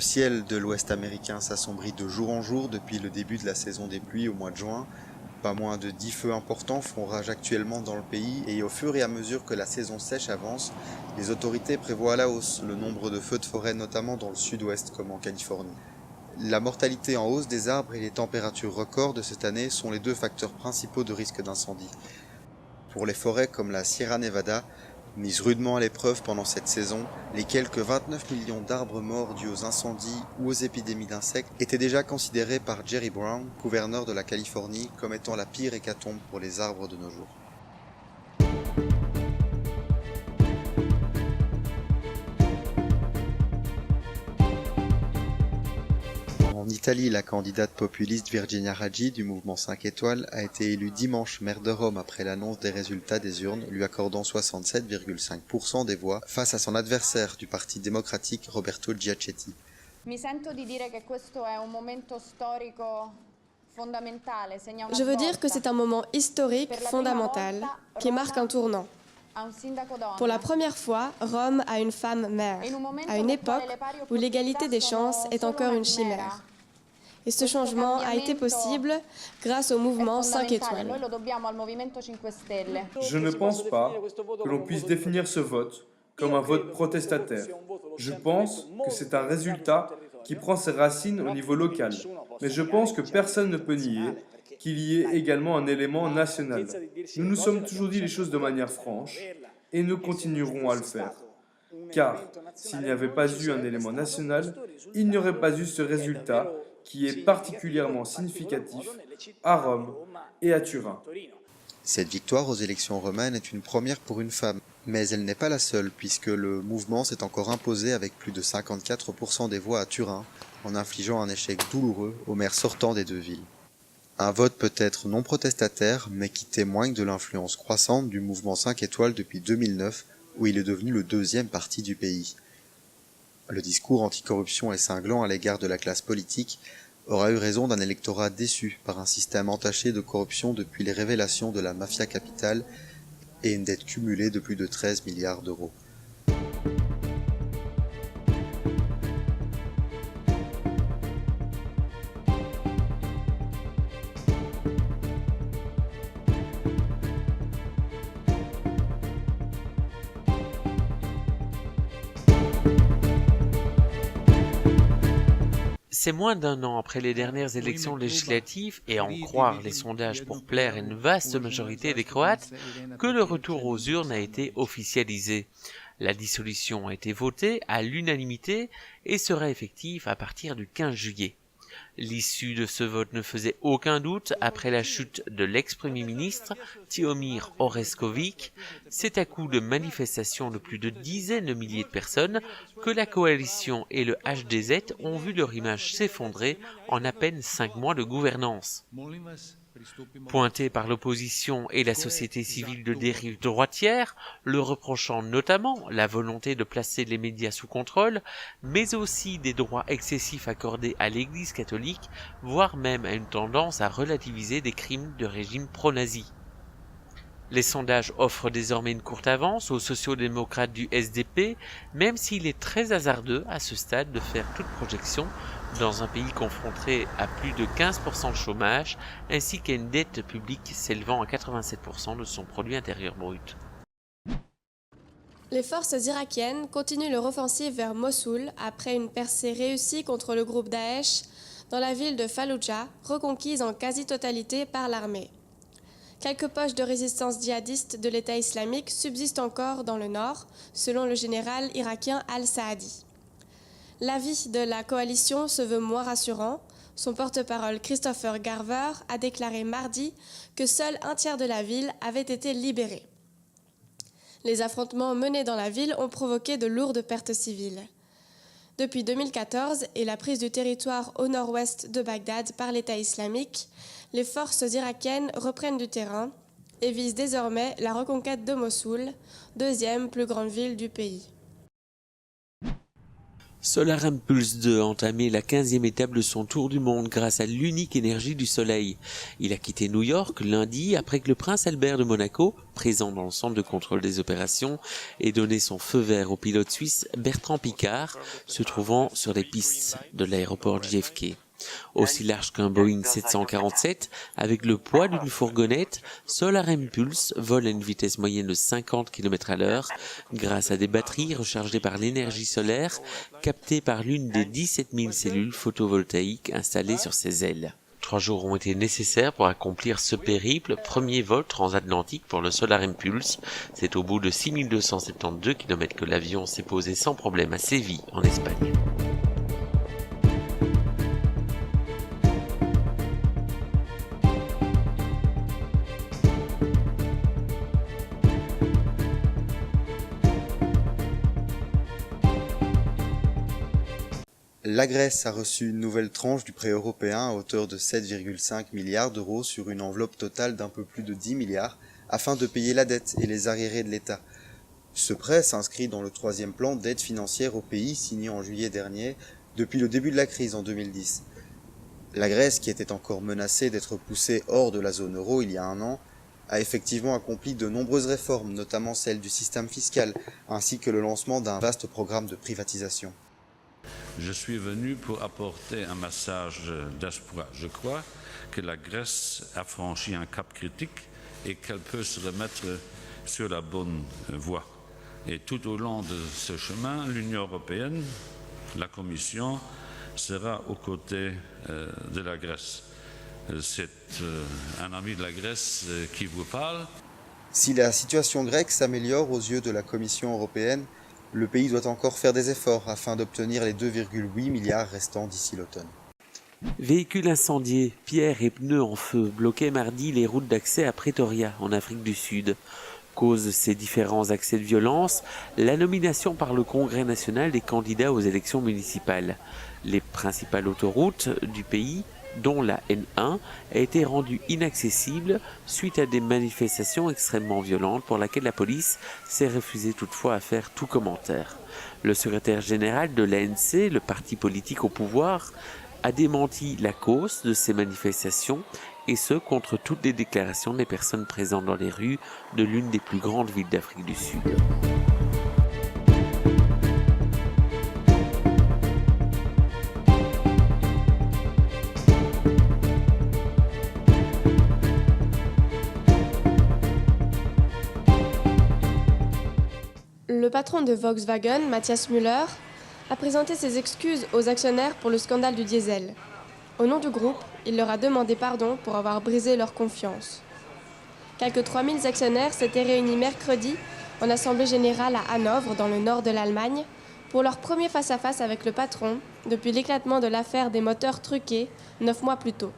Le ciel de l'Ouest américain s'assombrit de jour en jour depuis le début de la saison des pluies au mois de juin. Pas moins de 10 feux importants font rage actuellement dans le pays et au fur et à mesure que la saison sèche avance, les autorités prévoient à la hausse le nombre de feux de forêt, notamment dans le sud-ouest comme en Californie. La mortalité en hausse des arbres et les températures records de cette année sont les deux facteurs principaux de risque d'incendie. Pour les forêts comme la Sierra Nevada, mises rudement à l'épreuve pendant cette saison, les quelques 29 millions d'arbres morts dus aux incendies ou aux épidémies d'insectes étaient déjà considérés par Jerry Brown, gouverneur de la Californie, comme étant la pire hécatombe pour les arbres de nos jours. En Italie, la candidate populiste Virginia Raggi du mouvement 5 étoiles a été élue dimanche maire de Rome après l'annonce des résultats des urnes, lui accordant 67,5% des voix face à son adversaire du Parti démocratique Roberto Giachetti. Je veux dire que c'est un moment historique, fondamental, qui marque un tournant. Pour la première fois, Rome a une femme maire, à une époque où l'égalité des chances est encore une chimère. Et ce changement a été possible grâce au mouvement 5 étoiles. Je ne pense pas que l'on puisse définir ce vote comme un vote protestataire. Je pense que c'est un résultat qui prend ses racines au niveau local. Mais je pense que personne ne peut nier qu'il y ait également un élément national. Nous nous sommes toujours dit les choses de manière franche et nous continuerons à le faire. Car s'il n'y avait pas eu un élément national, il n'y aurait pas eu ce résultat qui est particulièrement significatif à Rome et à Turin. Cette victoire aux élections romaines est une première pour une femme, mais elle n'est pas la seule puisque le mouvement s'est encore imposé avec plus de 54% des voix à Turin, en infligeant un échec douloureux au maire sortant des deux villes. Un vote peut-être non protestataire, mais qui témoigne de l'influence croissante du mouvement 5 étoiles depuis 2009, où il est devenu le deuxième parti du pays. Le discours anticorruption et cinglant à l'égard de la classe politique aura eu raison d'un électorat déçu par un système entaché de corruption depuis les révélations de la mafia capitale et une dette cumulée de plus de 13 milliards d'euros. C'est moins d'un an après les dernières élections législatives, et à en croire les sondages pour plaire à une vaste majorité des Croates, que le retour aux urnes a été officialisé. La dissolution a été votée à l'unanimité et sera effective à partir du 15 juillet. L'issue de ce vote ne faisait aucun doute après la chute de l'ex-premier ministre Tihomir Orešković. C'est à coup de manifestations de plus de dizaines de milliers de personnes que la coalition et le HDZ ont vu leur image s'effondrer en à peine 5 mois de gouvernance. Pointé par l'opposition et la société civile de dérive droitière, le reprochant notamment la volonté de placer les médias sous contrôle, mais aussi des droits excessifs accordés à l'Église catholique, voire même à une tendance à relativiser des crimes de régime pro-nazi. Les sondages offrent désormais une courte avance aux sociodémocrates du SDP, même s'il est très hasardeux à ce stade de faire toute projection dans un pays confronté à plus de 15% de chômage, ainsi qu'à une dette publique s'élevant à 87% de son produit intérieur brut. Les forces irakiennes continuent leur offensive vers Mossoul après une percée réussie contre le groupe Daesh dans la ville de Falloujah, reconquise en quasi-totalité par l'armée. Quelques poches de résistance djihadiste de l'État islamique subsistent encore dans le nord, selon le général irakien al-Saadi. L'avis de la coalition se veut moins rassurant. Son porte-parole Christopher Garver a déclaré mardi que seul un tiers de la ville avait été libéré. Les affrontements menés dans la ville ont provoqué de lourdes pertes civiles. Depuis 2014 et la prise du territoire au nord-ouest de Bagdad par l'État islamique, les forces irakiennes reprennent du terrain et visent désormais la reconquête de Mossoul, deuxième plus grande ville du pays. Solar Impulse 2 a entamé la 15e étape de son tour du monde grâce à l'unique énergie du soleil. Il a quitté New York lundi après que le prince Albert de Monaco, présent dans le centre de contrôle des opérations, ait donné son feu vert au pilote suisse Bertrand Piccard, se trouvant sur les pistes de l'aéroport JFK. Aussi large qu'un Boeing 747, avec le poids d'une fourgonnette, Solar Impulse vole à une vitesse moyenne de 50 km/h grâce à des batteries rechargées par l'énergie solaire captée par l'une des 17 000 cellules photovoltaïques installées sur ses ailes. 3 jours ont été nécessaires pour accomplir ce périple, premier vol transatlantique pour le Solar Impulse. C'est au bout de 6 272 km que l'avion s'est posé sans problème à Séville, en Espagne. La Grèce a reçu une nouvelle tranche du prêt européen à hauteur de 7,5 milliards d'euros sur une enveloppe totale d'un peu plus de 10 milliards afin de payer la dette et les arriérés de l'État. Ce prêt s'inscrit dans le troisième plan d'aide financière au pays signé en juillet dernier depuis le début de la crise en 2010. La Grèce, qui était encore menacée d'être poussée hors de la zone euro il y a un an, a effectivement accompli de nombreuses réformes, notamment celle du système fiscal, ainsi que le lancement d'un vaste programme de privatisation. Je suis venu pour apporter un message d'espoir. Je crois que la Grèce a franchi un cap critique et qu'elle peut se remettre sur la bonne voie. Et tout au long de ce chemin, l'Union européenne, la Commission, sera aux côtés de la Grèce. C'est un ami de la Grèce qui vous parle. Si la situation grecque s'améliore aux yeux de la Commission européenne, le pays doit encore faire des efforts afin d'obtenir les 2,8 milliards restants d'ici l'automne. Véhicules incendiés, pierres et pneus en feu bloquaient mardi les routes d'accès à Pretoria, en Afrique du Sud. Cause de ces différents accès de violence, la nomination par le Congrès national des candidats aux élections municipales. Les principales autoroutes du pays, dont la N1, a été rendue inaccessible suite à des manifestations extrêmement violentes pour laquelle la police s'est refusée toutefois à faire tout commentaire. Le secrétaire général de l'ANC, le parti politique au pouvoir, a démenti la cause de ces manifestations, et ce contre toutes les déclarations des personnes présentes dans les rues de l'une des plus grandes villes d'Afrique du Sud. Le patron de Volkswagen, Matthias Müller, a présenté ses excuses aux actionnaires pour le scandale du diesel. Au nom du groupe, il leur a demandé pardon pour avoir brisé leur confiance. Quelques 3000 actionnaires s'étaient réunis mercredi en assemblée générale à Hanovre, dans le nord de l'Allemagne, pour leur premier face-à-face avec le patron depuis l'éclatement de l'affaire des moteurs truqués 9 mois plus tôt.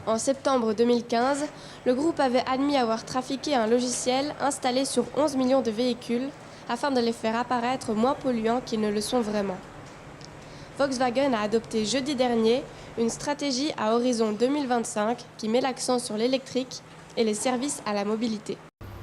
En septembre 2015, le groupe avait admis avoir trafiqué un logiciel installé sur 11 millions de véhicules afin de les faire apparaître moins polluants qu'ils ne le sont vraiment. Volkswagen a adopté jeudi dernier une stratégie à horizon 2025 qui met l'accent sur l'électrique et les services à la mobilité.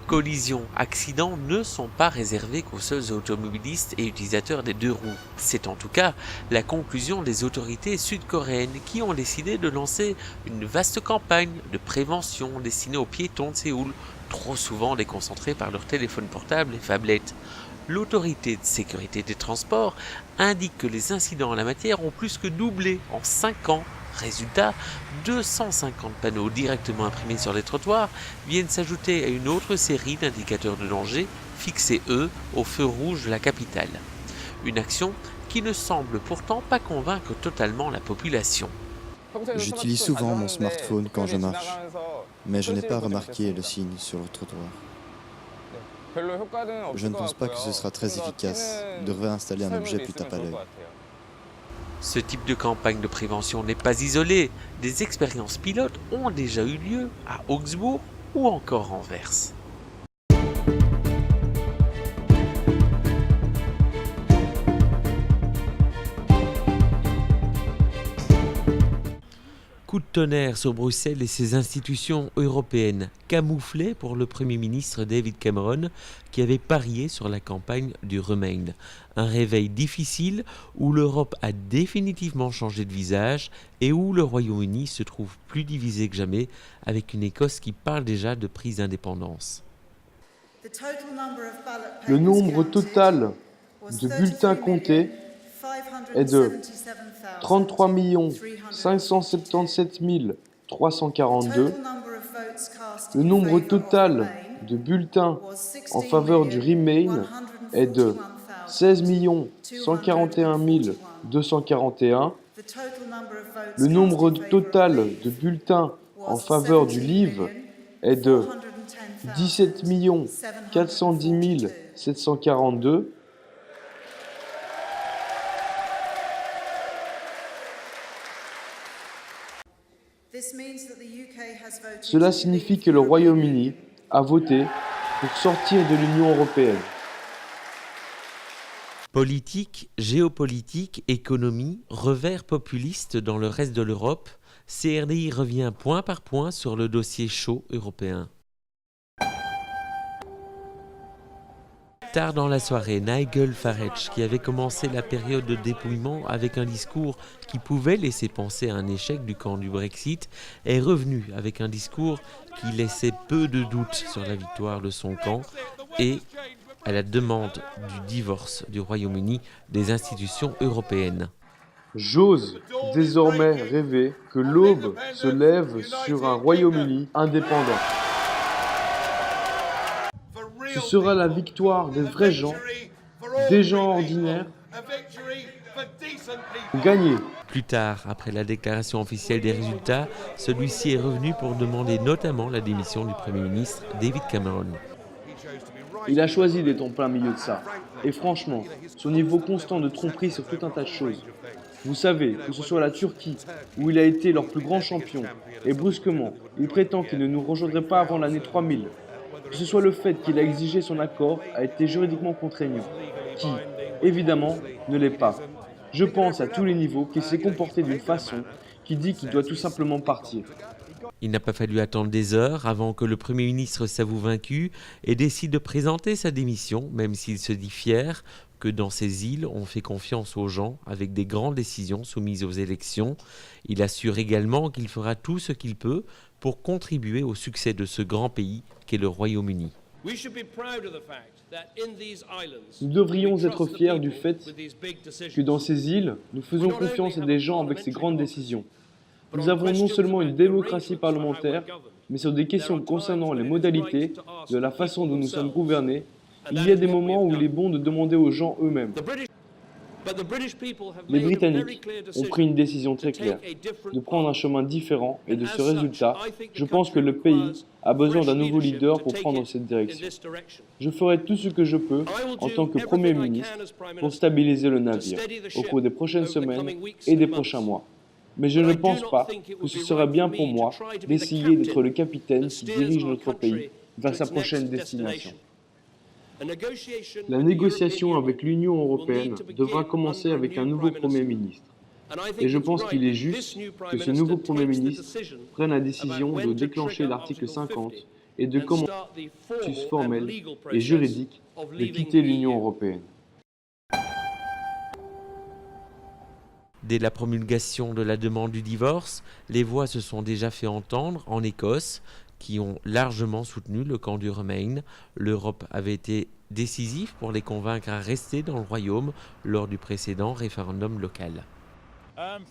Collisions, accidents ne sont pas réservés qu'aux seuls automobilistes et utilisateurs des deux roues. C'est en tout cas la conclusion des autorités sud-coréennes qui ont décidé de lancer une vaste campagne de prévention destinée aux piétons de Séoul, trop souvent déconcentrés par leurs téléphones portables et phablettes. L'autorité de sécurité des transports indique que les incidents en la matière ont plus que doublé en 5 ans. Résultat, 250 panneaux directement imprimés sur les trottoirs viennent s'ajouter à une autre série d'indicateurs de danger fixés, eux, au feu rouge de la capitale. Une action qui ne semble pourtant pas convaincre totalement la population. J'utilise souvent mon smartphone quand je marche, mais je n'ai pas remarqué le signe sur le trottoir. Je ne pense pas que ce sera très efficace de réinstaller un objet plus tape à l'œil. Ce type de campagne de prévention n'est pas isolé. Des expériences pilotes ont déjà eu lieu à Augsbourg ou encore Anvers. Coup de tonnerre sur Bruxelles et ses institutions européennes, camouflées pour le Premier ministre David Cameron, qui avait parié sur la campagne du Remain. Un réveil difficile où l'Europe a définitivement changé de visage et où le Royaume-Uni se trouve plus divisé que jamais, avec une Écosse qui parle déjà de prise d'indépendance. Le nombre total de bulletins comptés est de 33 577 342. Le nombre total de bulletins en faveur du Remain est de 16 141 241. Le nombre total de bulletins en faveur du Leave est de 17 410 742. Cela signifie que le Royaume-Uni a voté pour sortir de l'Union européenne. Politique, géopolitique, économie, revers populiste dans le reste de l'Europe, CRDI revient point par point sur le dossier chaud européen. Tard dans la soirée, Nigel Farage, qui avait commencé la période de dépouillement avec un discours qui pouvait laisser penser à un échec du camp du Brexit, est revenu avec un discours qui laissait peu de doute sur la victoire de son camp et à la demande du divorce du Royaume-Uni des institutions européennes. J'ose désormais rêver que l'aube se lève sur un Royaume-Uni indépendant. Ce sera la victoire des vrais gens, des gens ordinaires, pour gagner. Plus tard, après la déclaration officielle des résultats, celui-ci est revenu pour demander notamment la démission du Premier ministre David Cameron. Il a choisi d'être en plein milieu de ça. Et franchement, son niveau constant de tromperie sur tout un tas de choses. Vous savez, que ce soit la Turquie, où il a été leur plus grand champion, et brusquement, il prétend qu'il ne nous rejoindrait pas avant l'année 3000. Que ce soit le fait qu'il a exigé son accord a été juridiquement contraignant, qui, évidemment, ne l'est pas. Je pense à tous les niveaux qu'il s'est comporté d'une façon qui dit qu'il doit tout simplement partir. Il n'a pas fallu attendre des heures avant que le Premier ministre s'avoue vaincu et décide de présenter sa démission, même s'il se dit fier que dans ces îles, on fait confiance aux gens avec des grandes décisions soumises aux élections. Il assure également qu'il fera tout ce qu'il peut pour contribuer au succès de ce grand pays qu'est le Royaume-Uni. Nous devrions être fiers du fait que dans ces îles, nous faisons confiance à des gens avec ces grandes décisions. Nous avons non seulement une démocratie parlementaire, mais sur des questions concernant les modalités de la façon dont nous sommes gouvernés, il y a des moments où il est bon de demander aux gens eux-mêmes. Les Britanniques ont pris une décision très claire, de prendre un chemin différent, et de ce résultat, je pense que le pays a besoin d'un nouveau leader pour prendre cette direction. Je ferai tout ce que je peux, en tant que Premier ministre, pour stabiliser le navire, au cours des prochaines semaines et des prochains mois. Mais je ne pense pas que ce serait bien pour moi d'essayer d'être le capitaine qui dirige notre pays vers sa prochaine destination. La négociation avec l'Union européenne devra commencer avec un nouveau Premier ministre. Et je pense qu'il est juste que ce nouveau Premier ministre prenne la décision de déclencher l'article 50 et de commencer le processus formel et juridique de quitter l'Union européenne. Dès la promulgation de la demande du divorce, les voix se sont déjà fait entendre en Écosse, qui ont largement soutenu le camp du Remain. L'Europe avait été décisive pour les convaincre à rester dans le Royaume lors du précédent référendum local.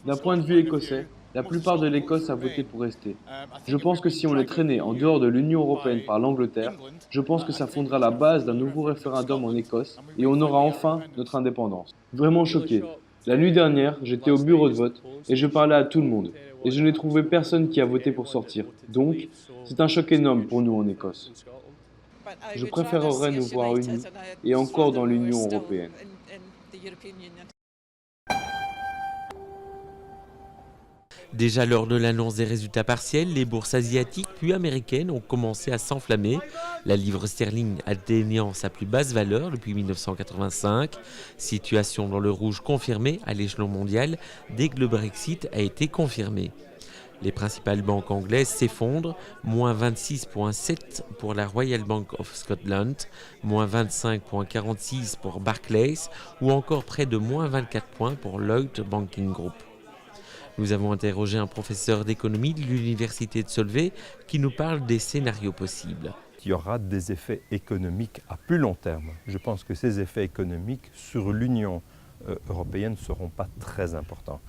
D'un point de vue écossais, la plupart de l'Écosse a voté pour rester. Je pense que si on est traîné en dehors de l'Union européenne par l'Angleterre, je pense que ça fondera la base d'un nouveau référendum en Écosse et on aura enfin notre indépendance. Vraiment choqué. La nuit dernière, j'étais au bureau de vote et je parlais à tout le monde. Et je n'ai trouvé personne qui a voté pour sortir. Donc, c'est un choc énorme pour nous en Écosse. Je préférerais nous voir unis et encore dans l'Union européenne. Déjà lors de l'annonce des résultats partiels, les bourses asiatiques puis américaines ont commencé à s'enflammer, la livre sterling atteignant sa plus basse valeur depuis 1985, situation dans le rouge confirmée à l'échelon mondial dès que le Brexit a été confirmé. Les principales banques anglaises s'effondrent, moins 26,7 pour la Royal Bank of Scotland, moins 25,46 pour Barclays ou encore près de moins 24 points pour Lloyds Banking Group. Nous avons interrogé un professeur d'économie de l'université de Solvay qui nous parle des scénarios possibles. Il y aura des effets économiques à plus long terme. Je pense que ces effets économiques sur l'Union européenne ne seront pas très importants.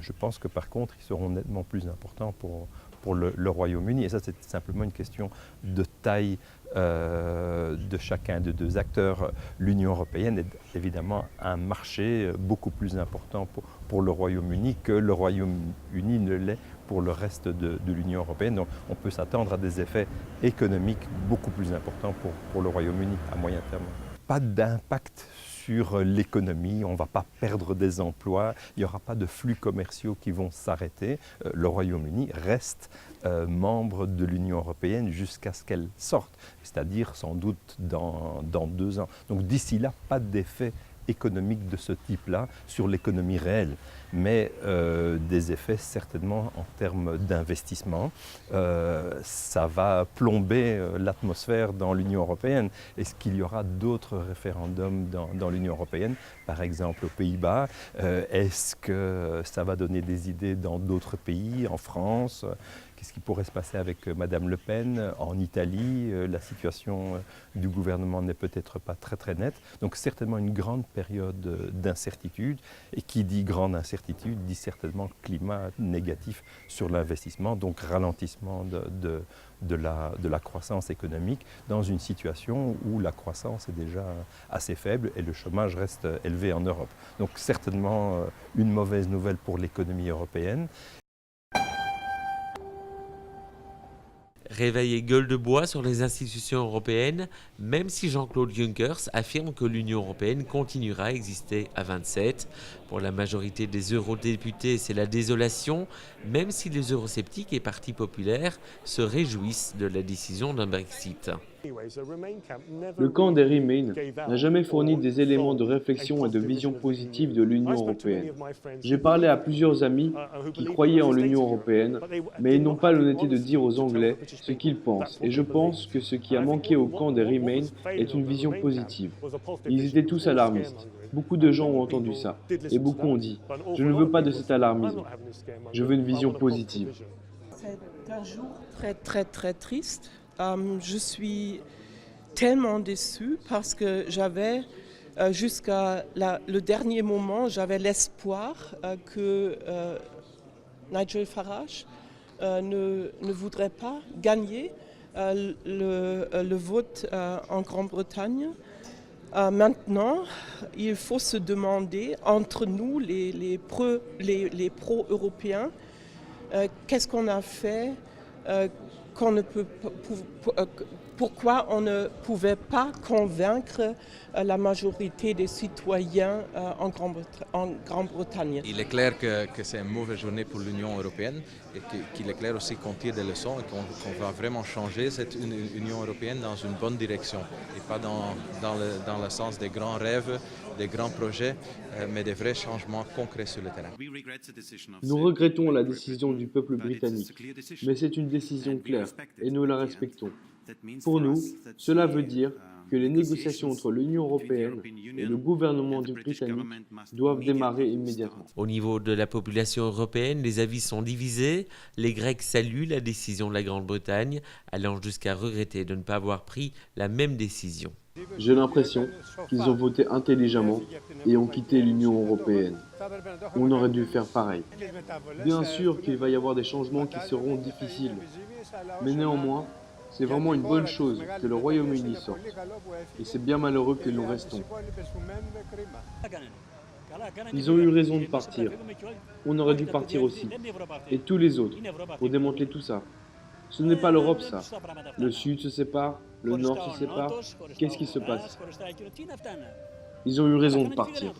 Je pense que par contre, ils seront nettement plus importants pour le Royaume-Uni. Et ça, c'est simplement une question de taille de chacun des deux acteurs. L'Union européenne est évidemment un marché beaucoup plus important pour le Royaume-Uni que le Royaume-Uni ne l'est pour le reste de l'Union européenne. Donc on peut s'attendre à des effets économiques beaucoup plus importants pour le Royaume-Uni à moyen terme. Pas d'impact sur l'économie, on ne va pas perdre des emplois, il n'y aura pas de flux commerciaux qui vont s'arrêter. Le Royaume-Uni reste membre de l'Union européenne jusqu'à ce qu'elle sorte, c'est-à-dire sans doute dans 2 ans. Donc d'ici là, pas d'effet économique de ce type-là sur l'économie réelle, mais des effets certainement en termes d'investissement. Ça va plomber l'atmosphère dans l'Union européenne. Est-ce qu'il y aura d'autres référendums dans l'Union européenne, par exemple aux Pays-Bas? Est-ce que ça va donner des idées dans d'autres pays, en France? Qu'est-ce qui pourrait se passer avec Madame Le Pen en Italie? La situation du gouvernement n'est peut-être pas très nette. Donc certainement une grande période d'incertitude. Et qui dit grande incertitude dit certainement climat négatif sur l'investissement, donc ralentissement de la croissance économique dans une situation où la croissance est déjà assez faible et le chômage reste élevé en Europe. Donc certainement une mauvaise nouvelle pour l'économie européenne. Réveil et gueule de bois sur les institutions européennes, même si Jean-Claude Juncker affirme que l'Union européenne continuera à exister à 27. Pour la majorité des eurodéputés, c'est la désolation, même si les eurosceptiques et partis populaires se réjouissent de la décision d'un Brexit. Le camp des Remain n'a jamais fourni des éléments de réflexion et de vision positive de l'Union européenne. J'ai parlé à plusieurs amis qui croyaient en l'Union européenne, mais ils n'ont pas l'honnêteté de dire aux Anglais ce qu'ils pensent. Et je pense que ce qui a manqué au camp des Remain est une vision positive. Ils étaient tous alarmistes. Beaucoup de gens ont entendu ça. Et beaucoup ont dit « Je ne veux pas de cet alarmisme. Je veux une vision positive. » C'est un jour très triste. Je suis tellement déçue parce que j'avais, jusqu'à le dernier moment, j'avais l'espoir que Nigel Farage ne voudrait pas gagner le vote en Grande-Bretagne. Maintenant, il faut se demander, entre nous, les pro-européens, qu'est-ce qu'on a fait pourquoi on ne pouvait pas convaincre la majorité des citoyens en Grande-Bretagne. Il est clair que c'est une mauvaise journée pour l'Union européenne et qu'il est clair aussi qu'on tire des leçons et qu'on va vraiment changer cette Union européenne dans une bonne direction et pas dans le sens des grands rêves, des grands projets, mais des vrais changements concrets sur le terrain. Nous regrettons la décision du peuple britannique, mais c'est une décision claire et nous la respectons. Pour nous, cela veut dire que les négociations entre l'Union européenne et le gouvernement britannique doivent démarrer immédiatement. Au niveau de la population européenne, les avis sont divisés. Les Grecs saluent la décision de la Grande-Bretagne, allant jusqu'à regretter de ne pas avoir pris la même décision. J'ai l'impression qu'ils ont voté intelligemment et ont quitté l'Union européenne. On aurait dû faire pareil. Bien sûr qu'il va y avoir des changements qui seront difficiles, mais néanmoins, c'est vraiment une bonne chose que le Royaume-Uni sorte. Et c'est bien malheureux que nous restons. Ils ont eu raison de partir. On aurait dû partir aussi. Et tous les autres, pour démanteler tout ça. Ce n'est pas l'Europe, ça. Le Sud se sépare, le Nord se sépare. Qu'est-ce qui se passe? Ils ont eu raison de partir.